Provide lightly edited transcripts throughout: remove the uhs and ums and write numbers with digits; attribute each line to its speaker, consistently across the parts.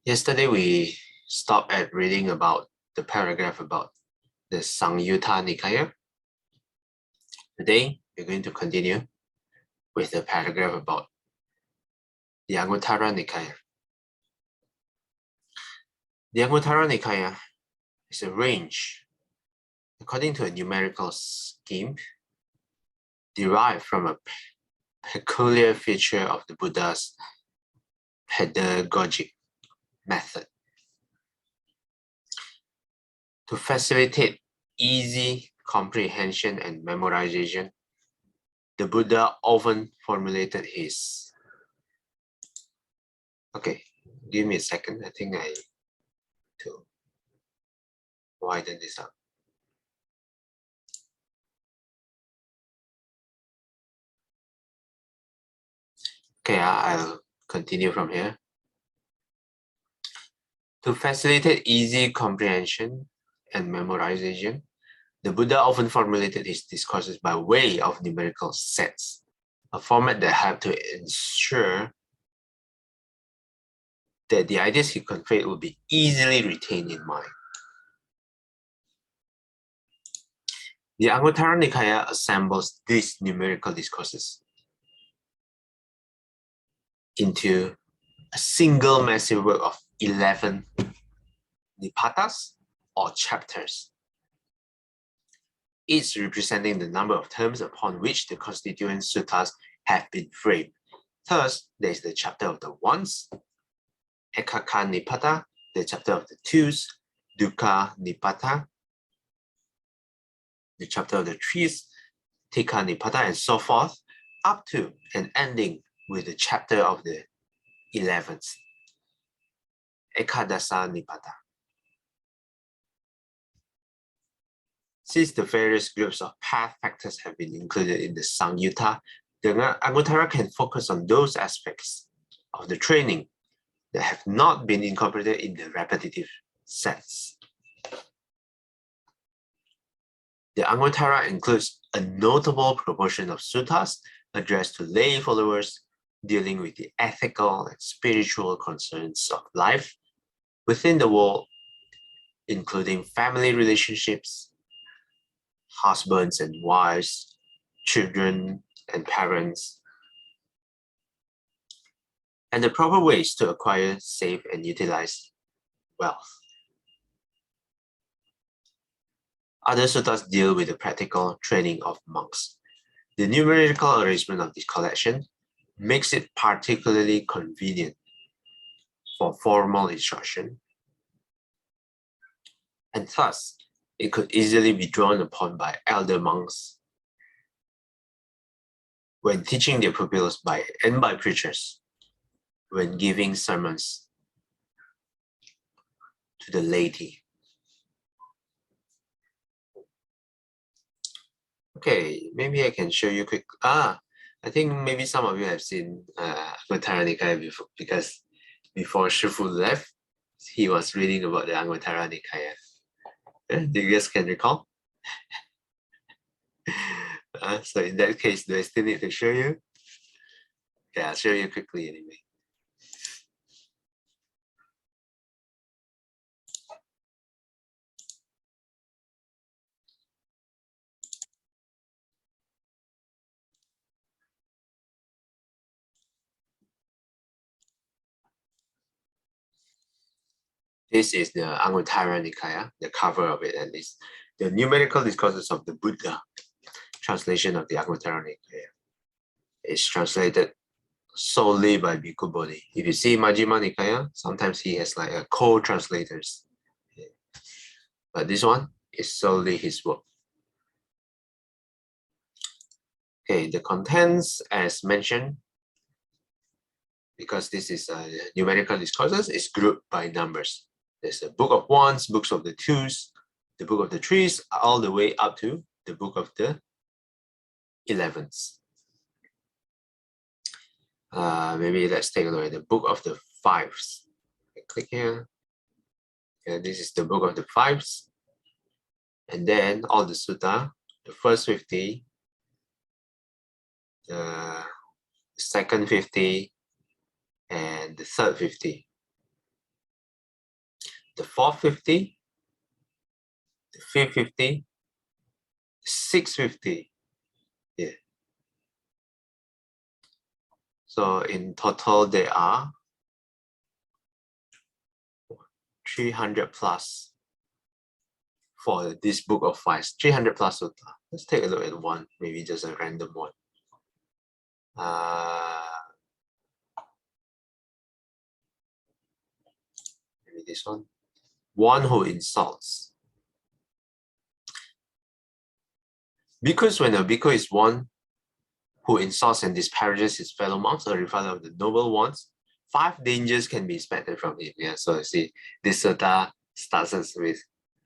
Speaker 1: Yesterday we stopped at reading about the paragraph about the Samyutta Nikaya. Today we're going to continue with the paragraph about the Anguttara Nikaya. The Anguttara Nikaya is arranged according to a numerical scheme derived from a peculiar feature of the Buddha's pedagogic method. To facilitate easy comprehension and memorization, the Buddha often formulated his... Okay, give me a second. I think I need to widen this up. Okay, I'll continue from here. To facilitate easy comprehension and memorization, the Buddha often formulated his discourses by way of numerical sets, a format that helped to ensure that the ideas he conveyed would be easily retained in mind. The Anguttara Nikaya assembles these numerical discourses into a single massive work of 11 nipatas or chapters, each representing the number of terms upon which the constituent suttas have been framed. Thus, there is the chapter of the ones, Ekaka Nipata, the chapter of the twos, Dukkha Nipata, the chapter of the threes, Tikka Nipata, and so forth, up to and ending with the chapter of the 11th, Ekadasa Nipata. Since the various groups of path factors have been included in the Samyutta, the Anguttara can focus on those aspects of the training that have not been incorporated in the repetitive sets. The Anguttara includes a notable proportion of suttas addressed to lay followers dealing with the ethical and spiritual concerns of life within the world, including family relationships, husbands and wives, children and parents, and the proper ways to acquire, save, and utilize wealth. Other suttas deal with the practical training of monks. The numerical arrangement of this collection makes it particularly convenient for formal instruction, and thus it could easily be drawn upon by elder monks when teaching their pupils and by preachers when giving sermons to the laity. Okay, maybe I can show you quick. I think maybe some of you have seen Anguttara Nikaya before, because before Shifu left, he was reading about the Anguttara Nikaya. Do you guys can recall? So in that case, do I still need to show you? Yeah, I'll show you quickly anyway. This is the Anguttara Nikaya, the cover of it at least. The numerical discourses of the Buddha, translation of the Anguttara Nikaya. It's translated solely by Bhikkhu Bodhi. If you see Majjhima Nikaya, sometimes he has like a co-translators. But this one is solely his work. Okay, the contents as mentioned, because this is numerical discourses, is grouped by numbers. There's the book of ones, books of the twos, the book of the threes, all the way up to the book of the 11s. Maybe let's take a look at the book of the fives. Click here. Yeah, this is the book of the fives. And then all the sutta, the first 50, the second 50, and the third 50. the 450, the 550, 650. Yeah. So in total, there are 300 plus for this book of fives, 300 plus sutta. Let's take a look at one, maybe just a random one. Maybe this one. One who insults. Because when a bhikkhu is one who insults and disparages his fellow monks or rival of the noble ones, 5 dangers can be expected from him. Yeah, so you see, this sutta starts us with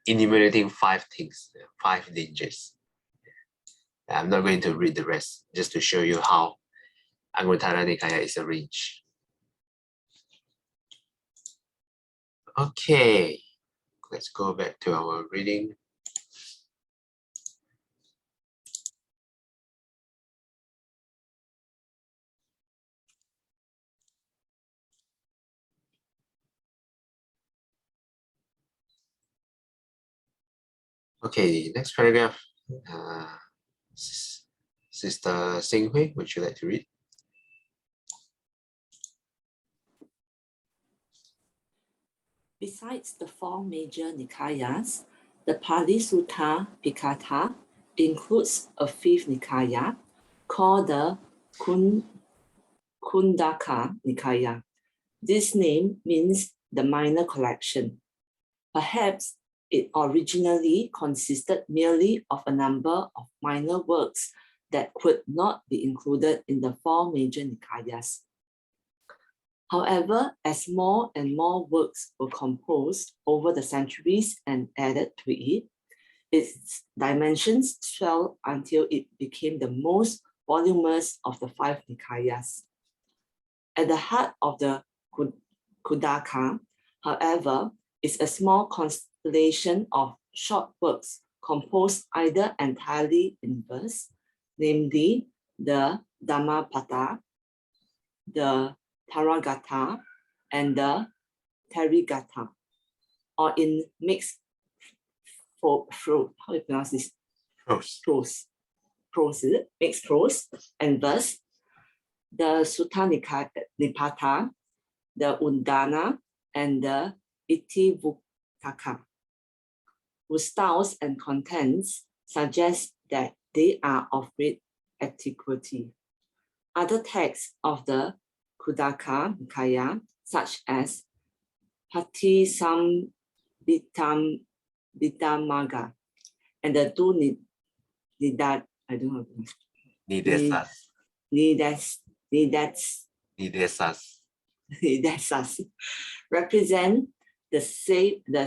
Speaker 1: enumerating 5 things, 5 dangers. I'm not going to read the rest, just to show you how Anguttara Nikaya is arranged. Okay, let's go back to our reading. Okay, next paragraph. Sister Sing Hui, would you like to read?
Speaker 2: Besides the 4 major Nikayas, the Pali Sutta Pikatha includes a 5th Nikaya called the Kundaka Nikaya. This name means the minor collection. Perhaps it originally consisted merely of a number of minor works that could not be included in the 4 major Nikayas. However, as more and more works were composed over the centuries and added to it, its dimensions swelled until it became the most voluminous of the 5 Nikayas. At the heart of the Kundaka, however, is a small constellation of short works composed either entirely in verse, namely the Dhammapada, the Theragatha, and the Therigatha, or in mixed how do you pronounce this? Prose. Prose, is it? Mixed prose and verse. The Sutta Nipata, the Undana, and the Itivuttaka, whose styles and contents suggest that they are of great antiquity. Other texts of the Kundaka Nikaya, such as Patisambitamagga and the 2 Nidesas represent the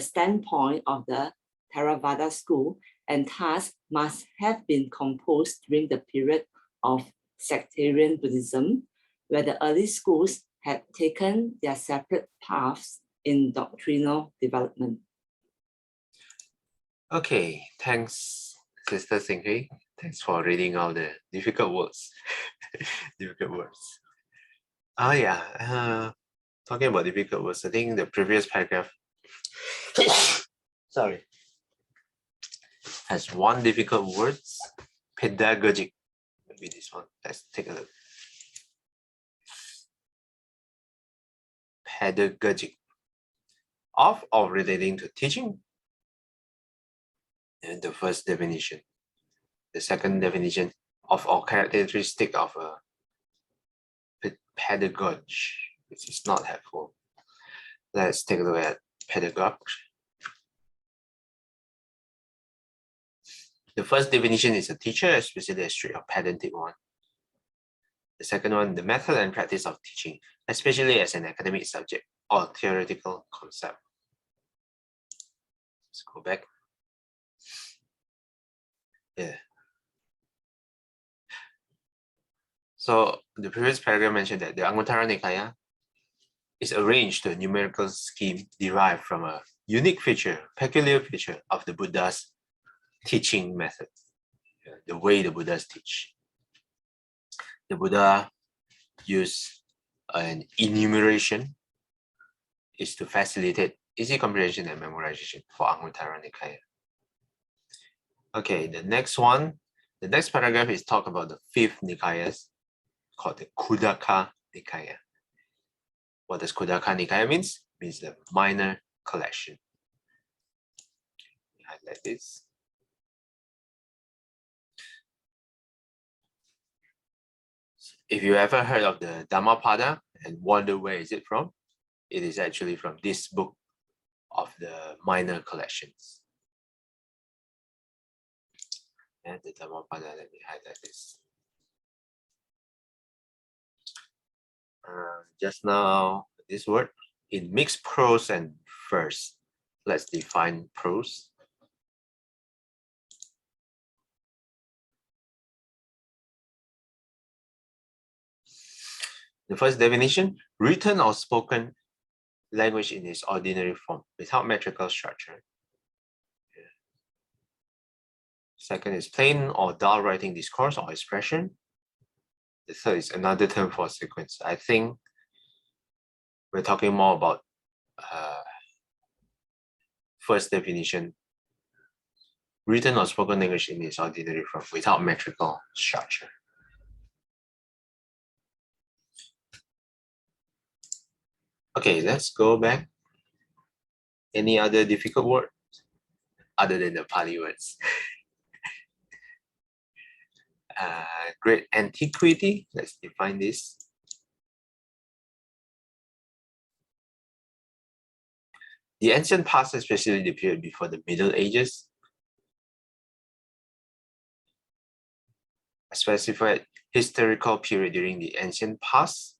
Speaker 2: standpoint of the Theravada school, and thus must have been composed during the period of sectarian Buddhism, where the early schools had taken their separate paths in doctrinal development.
Speaker 1: Okay, thanks, Sister Sing Hui. Thanks for reading all the difficult words. Difficult words. Talking about difficult words, I think the previous paragraph sorry, has 1 difficult words, pedagogic. Maybe this one. Let's take a look. Pedagogic. Of or relating to teaching. And the first definition. The second definition, of or characteristic of a pedagogue, which is not helpful. Let's take a look at pedagogue. The first definition is a teacher, especially a strict or pedantic one. The second one, the method and practice of teaching, especially as an academic subject or theoretical concept. Let's go back. Yeah. So the previous paragraph mentioned that the Anguttara Nikaya is arranged to a numerical scheme derived from a unique feature, peculiar feature of the Buddha's teaching method, the way the Buddhas teach. The Buddha used an enumeration is to facilitate easy comprehension and memorization for Anguttara Nikaya. Okay, the next paragraph is talk about the fifth Nikayas called the Khuddaka Nikaya. What does Khuddaka Nikaya means? Means the minor collection. Highlight this. If you ever heard of the Dhammapada and wonder where is it from, it is actually from this book of the minor collections. And the Dhammapada, let me highlight this. Just now, this word in mixed prose and verse. Let's define prose. The first definition, written or spoken language in its ordinary form without metrical structure. Second is plain or dull writing discourse or expression. The third is another term for sequence. I think we're talking more about first definition, written or spoken language in its ordinary form without metrical structure. Okay, let's go back. Any other difficult word other than the Pali words? Great antiquity, let's define this. The ancient past, especially the period before the Middle Ages, a specified historical period during the ancient past,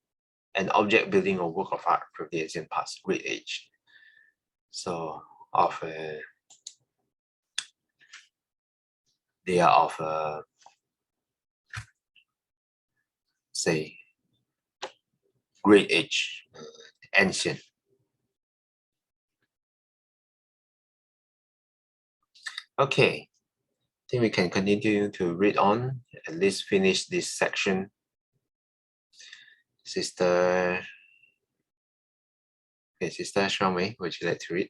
Speaker 1: an object building or work of art from the ancient past, Great Age. So they are of say Great Age, ancient. Okay, I think we can continue to read on, at least finish this section. Sister Shramwei, would you like to read?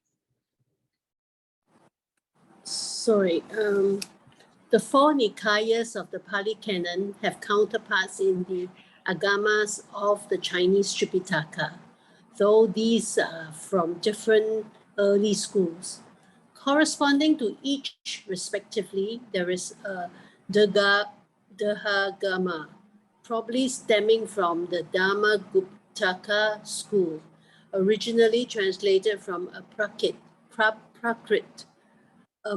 Speaker 3: Sorry, the four Nikayas of the Pali Canon have counterparts in the Agamas of the Chinese Tripitaka, though these are from different early schools. Corresponding to each respectively, there is a Dahagama, probably stemming from the Dharmaguptaka school, originally translated from a Prakrit, a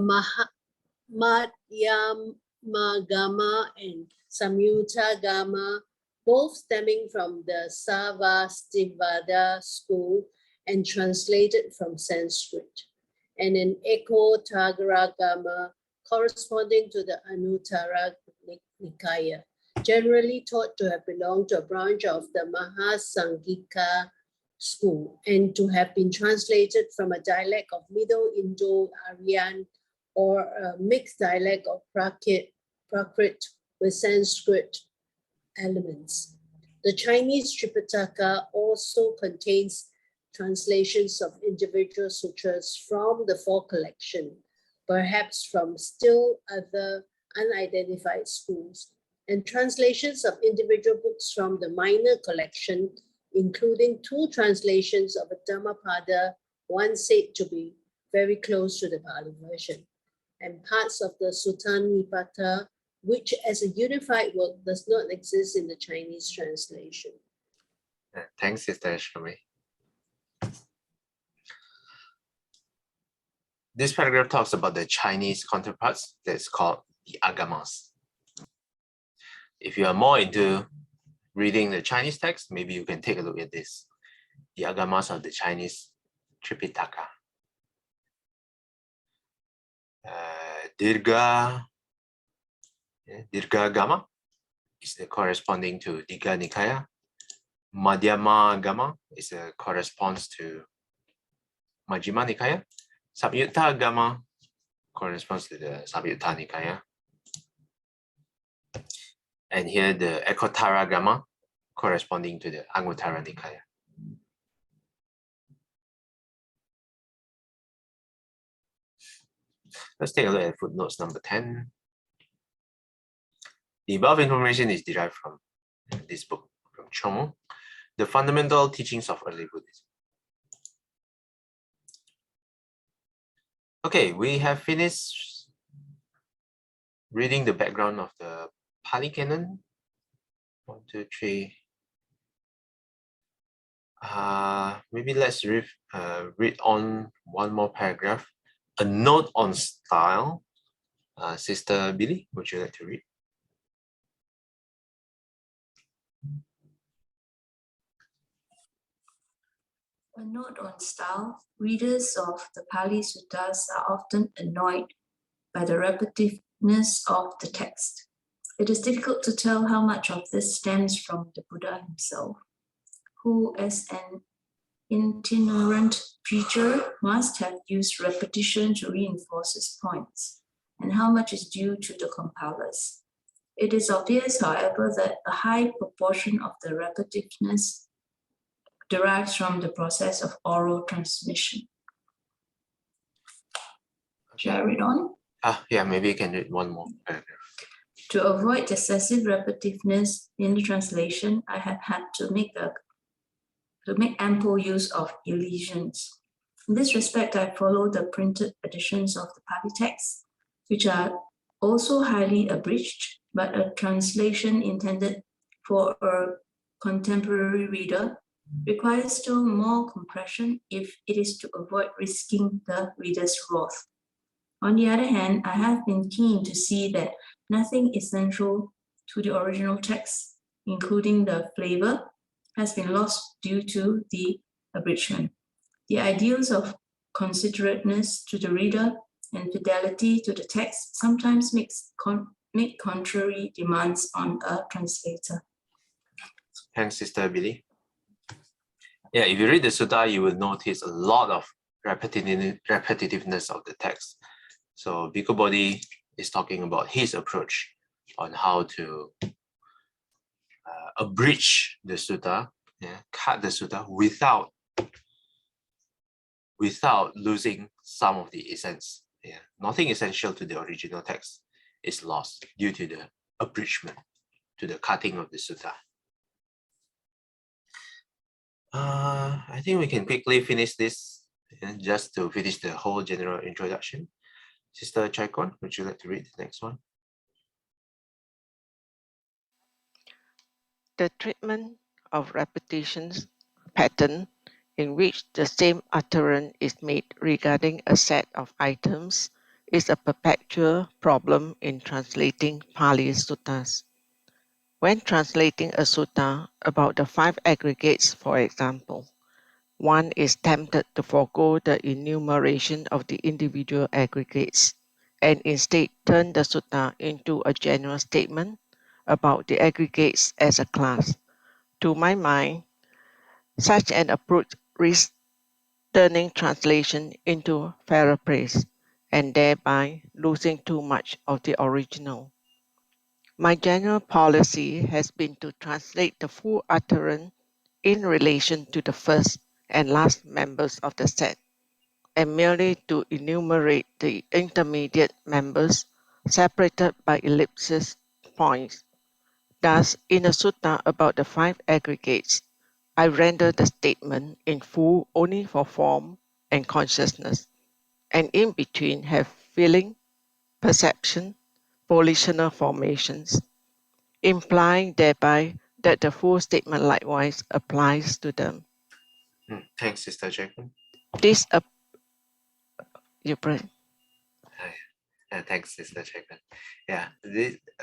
Speaker 3: Madhyamagama and Samyuttagama, both stemming from the Sarvastivada school and translated from Sanskrit, and an Ekotagaragama corresponding to the Anuttara Nikaya, generally thought to have belonged to a branch of the Mahasangika school and to have been translated from a dialect of Middle Indo-Aryan or a mixed dialect of Prakrit with Sanskrit elements. The Chinese Tripitaka also contains translations of individual sutras from the four collection, perhaps from still other unidentified schools, and translations of individual books from the minor collection, including two translations of a Dhammapada, one said to be very close to the Pali version, and parts of the Sutta-Nipata, which as a unified work does not exist in the Chinese translation.
Speaker 1: Thanks, Sister Shramwei. This paragraph talks about the Chinese counterparts that's called the Agamas. If you are more into reading the Chinese text, maybe you can take a look at this. The Agamas of the Chinese Tripitaka. Dirgha Gama is the corresponding to Digha Nikaya. Madhyama Gama is a corresponds to Majjhima Nikaya. Samyutta Gama corresponds to the Samyutta Nikaya. And here the Ekottara Gama corresponding to the Anguttara Nikaya. Let's take a look at footnotes number 10. The above information is derived from this book, from Chong, The Fundamental Teachings of Early Buddhism. Okay, we have finished reading the background of the Pali Canon. 1, 2, 3. Maybe let's read on one more paragraph. A note on style. Sister Billy, would you like to read?
Speaker 4: A note on style. Readers of the Pali Suttas are often annoyed by the repetitiveness of the text. It is difficult to tell how much of this stems from the Buddha himself, who as an itinerant preacher must have used repetition to reinforce his points, and how much is due to the compilers. It is obvious, however, that a high proportion of the repetitiveness derives from the process of oral transmission. Shall I read on?
Speaker 1: Yeah, maybe you can read one more paragraph.
Speaker 4: To avoid excessive repetitiveness in the translation, I have had to make ample use of elisions. In this respect, I follow the printed editions of the Pali text, which are also highly abridged, but a translation intended for a contemporary reader requires still more compression if it is to avoid risking the reader's wrath. On the other hand, I have been keen to see that nothing essential to the original text, including the flavor, has been lost due to the abridgment. The ideals of considerateness to the reader and fidelity to the text sometimes make contrary demands on a translator.
Speaker 1: Thanks, Sister Billy. Yeah, if you read the sutta, you will notice a lot of repetitiveness of the text. So Bhikkhu Bodhi is talking about his approach on how to abridge the sutta, cut the sutta without losing some of the essence. Nothing essential to the original text is lost due to the abridgment, to the cutting of the sutta. I think we can quickly finish this, just to finish the whole general introduction. Sister Chaikon, would you like to read the next one?
Speaker 5: The treatment of repetitions pattern in which the same utterance is made regarding a set of items is a perpetual problem in translating Pali suttas. When translating a sutta about the 5 aggregates, for example, one is tempted to forego the enumeration of the individual aggregates and instead turn the sutta into a general statement about the aggregates as a class. To my mind, such an approach risks turning translation into paraphrase and thereby losing too much of the original. My general policy has been to translate the full utterance in relation to the first and last members of the set, and merely to enumerate the intermediate members separated by ellipsis points. Thus, in a sutta about the 5 aggregates, I render the statement in full only for form and consciousness, and in between have feeling, perception, volitional formations, implying thereby that the full statement likewise applies to them.
Speaker 1: Thanks, Sister Chaikon.
Speaker 5: This
Speaker 1: Thanks, Sister Chaikon. Yeah,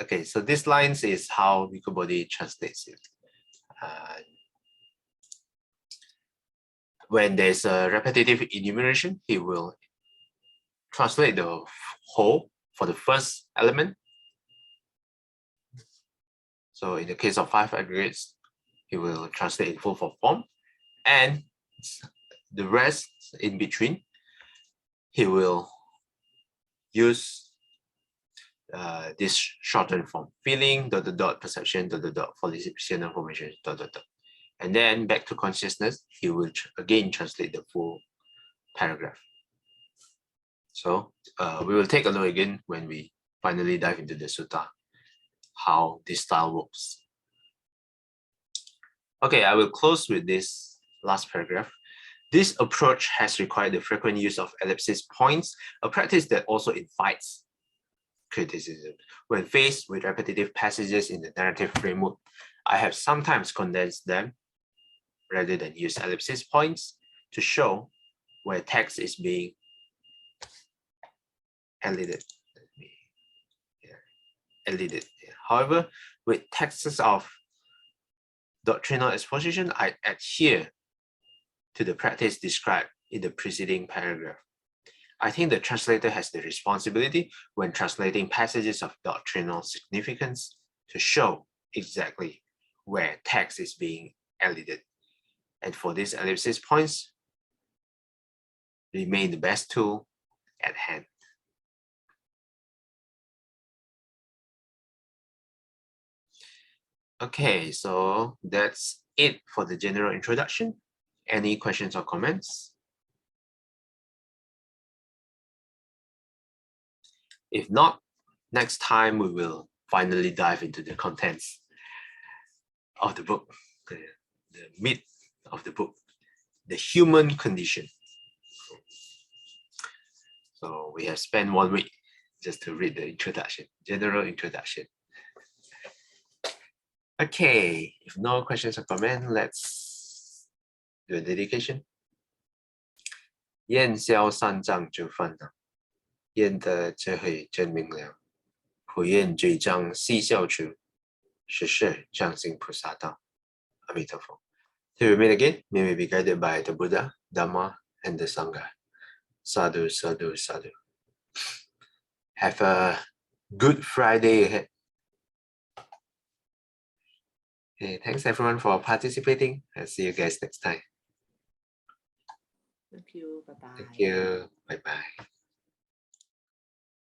Speaker 1: okay, so this lines is how Bhikkhu Bodhi translates it. When there's a repetitive enumeration, he will translate the whole for the first element. So in the case of 5 aggregates, he will translate in full for form, and the rest in between, he will use this shortened form: feeling, ... perception, ... volitional formation, ... And then back to consciousness, he will again translate the full paragraph. So we will take a look again when we finally dive into the sutta, how this style works. Okay, I will close with this last paragraph. This approach has required the frequent use of ellipsis points, a practice that also invites criticism. When faced with repetitive passages in the narrative framework, I have sometimes condensed them rather than use ellipsis points to show where text is being elided. However, with texts of doctrinal exposition, I adhere to the practice described in the preceding paragraph. I think the translator has the responsibility when translating passages of doctrinal significance to show exactly where text is being elided. And for these ellipsis points, remain the best tool at hand. Okay, so that's it for the general introduction. Any questions or comments? If not, next time we will finally dive into the contents of the book, the meat of the book, the human condition. So we have spent 1 week just to read the introduction, general introduction. Okay, if no questions or comments, let's do a dedication. 燕消三障诸烦恼，燕得智慧真明了，普愿罪障悉消除，实是常行菩萨道。阿弥陀佛。Till we meet again, may we be guided by the Buddha, Dhamma, and the Sangha. Sadhu, sadhu, sadhu. Have a good Friday ahead. Okay, thanks everyone for participating. I'll see you guys next time.
Speaker 2: Thank you. Bye-bye.
Speaker 1: Thank you. Bye-bye.